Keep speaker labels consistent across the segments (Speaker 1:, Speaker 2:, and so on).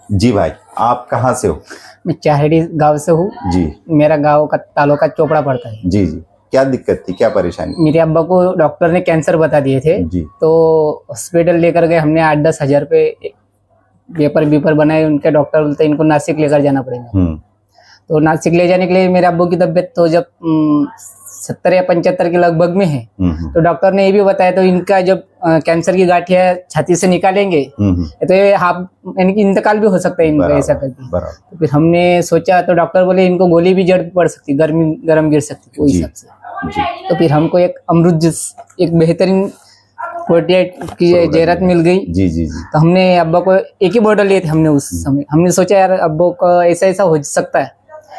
Speaker 1: जी भाई, आप कहाँ से हो?
Speaker 2: मैं चाहेड़ी गांव से हूँ
Speaker 1: जी
Speaker 2: मेरा गांव का तालुका चोपड़ा पड़ता है।
Speaker 1: जी जी, क्या दिक्कत थी, क्या परेशानी?
Speaker 2: मेरे अब्बा को डॉक्टर ने कैंसर बता दिए थे
Speaker 1: जी
Speaker 2: तो हॉस्पिटल लेकर गए हमने 8-10 हजार रुपये पेपर बीपर बनाए। उनके डॉक्टर बोलते इनको नासिक लेकर जाना पड़ेगा। तो नासिक ले जाने के लिए मेरे अब्बू की तबीयत तो जब 70 या 75 के लगभग में है तो डॉक्टर ने ये भी बताया तो इनका जब कैंसर की गांठियां छाती से निकालेंगे तो ये हाफ यानी कि इंतकाल भी हो सकता है इनका ऐसा करके। तो फिर हमने सोचा तो डॉक्टर बोले इनको गोली भी जड़ पड़ सकती, गर्म गिर सकती वो हिसाब से। तो फिर हमको एक अमृत जूस एक बेहतरीन 48 की जहरत मिल गई।
Speaker 1: जी जी जी।
Speaker 2: तो हमने अब्बा को एक ही बोतल लिए थे हमने उस समय। हमने सोचा यार अब्बा को ऐसा ऐसा हो सकता है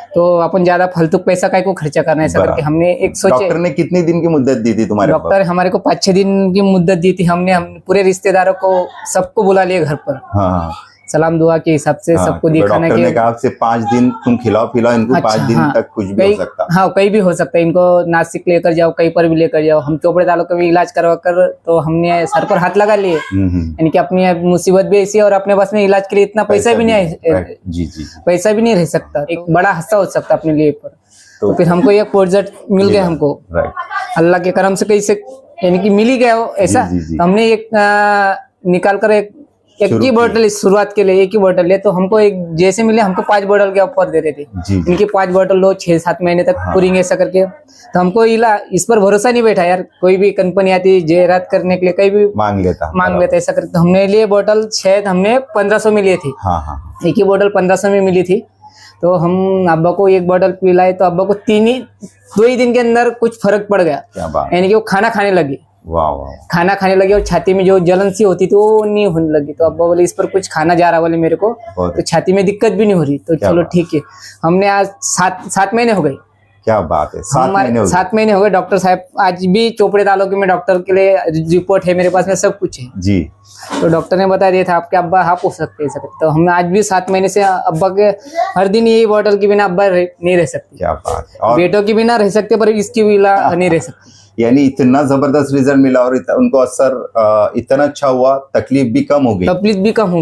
Speaker 2: तो अपन ज्यादा फालतू पैसा का को खर्चा करना है, ऐसा करके हमने एक सोचे।
Speaker 1: डॉक्टर ने कितनी दिन की मुद्दत दी थी तुम्हारे?
Speaker 2: डॉक्टर हमारे को 5-6 दिन की मुद्दत दी थी। हमने पूरे रिश्तेदारों को सबको बुला लिया घर पर। हाँ। सलाम दुआ के हिसाब से सबको दिखाना
Speaker 1: डॉक्टर ने कहा आपसे 5 दिन तुम खिलाओ पिलाओ इनको। अच्छा, 5 दिन तक कुछ भी हो सकता।
Speaker 2: हाँ कहीं भी हो सकता है, इनको नासिक लेकर जाओ कहीं पर भी लेकर जाओ। हम चोपड़े तालुका में इलाज करवा कर तो हमने सर पर हाथ लगा लिए, यानी कि अपनी मुसीबत भी ऐसी और अपने पास में इलाज के लिए इतना पैसा भी नहीं है। जी जी, पैसा भी नहीं रह सकता, एक बड़ा हादसा हो सकता अपने लिए पर। तो फिर हमको ये प्रोजेक्ट मिल गया हमको अल्लाह के करम से, कैसे यानी कि मिल ही गया ऐसा। हमने एक निकाल कर एक ही बोतल शुरुआत के लिए एक ही बोतल ले तो हमको एक जैसे मिले हमको 5 बोतल के ऑफर दे रहे थे। इनकी 5 बोतल लो 6-7 महीने तक पूरी ऐसा करके। तो हमको इस पर भरोसा नहीं बैठा यार, कोई भी कंपनी आती जेरात करने के लिए कहीं भी मांग लेता ऐसा करके। तो हमने लिए बोतल शायद हमने 1500 में लिए थे। एक ही बोतल 1500 में मिली थी। तो हम अब्बा को एक बोतल पिलाए तो अब्बा को 2 ही दिन के अंदर कुछ फर्क पड़ गया, यानी कि वो खाना खाने लगे। खाना खाने लगे और छाती में जो जलन सी होती थी वो नहीं होने लगी। तो अब्बा बोले इस पर कुछ खाना जा रहा बोले मेरे को, तो छाती में दिक्कत भी नहीं हो रही। तो चलो ठीक है। हमने आज 7 महीने हो गए। क्या बात है, 7 महीने हो गए। डॉक्टर साहब आज भी चोपड़े तालुके में डॉक्टर के लिए रिपोर्ट है मेरे पास में, सब कुछ है जी। तो डॉक्टर ने बता दिया था आपके अब्बा आप हो सकते हैं। तो हम आज भी 7 महीने से अब्बा के हर दिन यही बोतल के बिना अब्बा नहीं रह सकते। क्या बात है। बेटों के बिना रह सकते पर इसकी बिना नहीं रह सकते।
Speaker 1: यानी इतना जबरदस्त रिजल्ट मिला और उनको असर इतना अच्छा हुआ, तकलीफ भी कम हो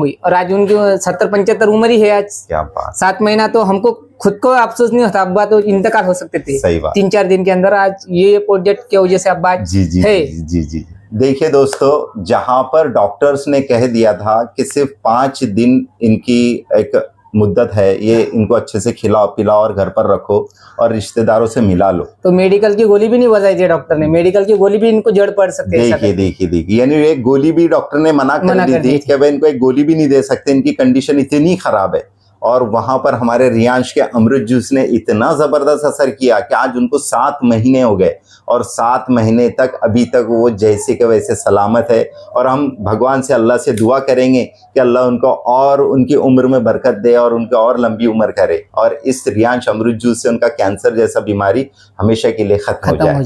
Speaker 1: गई।
Speaker 2: और आज उनकी 70-75 उम्र ही है आज। क्या बात। 7 महीना तो हमको खुद को अफसोस नहीं होता, अब्बा तो इंतकाल हो सकते थे 3-4 दिन के अंदर। आज ये प्रोजेक्ट की वजह से अब्बा
Speaker 1: जी। देखिए दोस्तों, जहां पर डॉक्टर्स ने कह दिया था कि सिर्फ 5 दिन इनकी एक मुद्दत है, ये इनको अच्छे से खिलाओ पिलाओ और घर पर रखो और रिश्तेदारों से मिला लो,
Speaker 2: तो मेडिकल की गोली भी नहीं बताई थी डॉक्टर ने। मेडिकल की गोली भी इनको जड़ पड़ सकती है।
Speaker 1: देखिए यानी एक गोली भी डॉक्टर ने मना कर दी थी कि भाई इनको एक गोली भी नहीं दे सकते, इनकी कंडीशन इतनी खराब है। और वहां पर हमारे रियांश के अमृत जूस ने इतना जबरदस्त असर किया कि आज उनको 7 महीने हो गए और 7 महीने तक अभी तक वो जैसे के वैसे सलामत है। और हम भगवान से अल्लाह से दुआ करेंगे कि अल्लाह उनको और उनकी उम्र में बरकत दे और उनको और लंबी उम्र करे और इस रियांश अमृत जूस से उनका कैंसर जैसा बीमारी हमेशा के लिए खत्म हो जाए।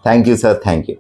Speaker 1: Thank you sir, thank you.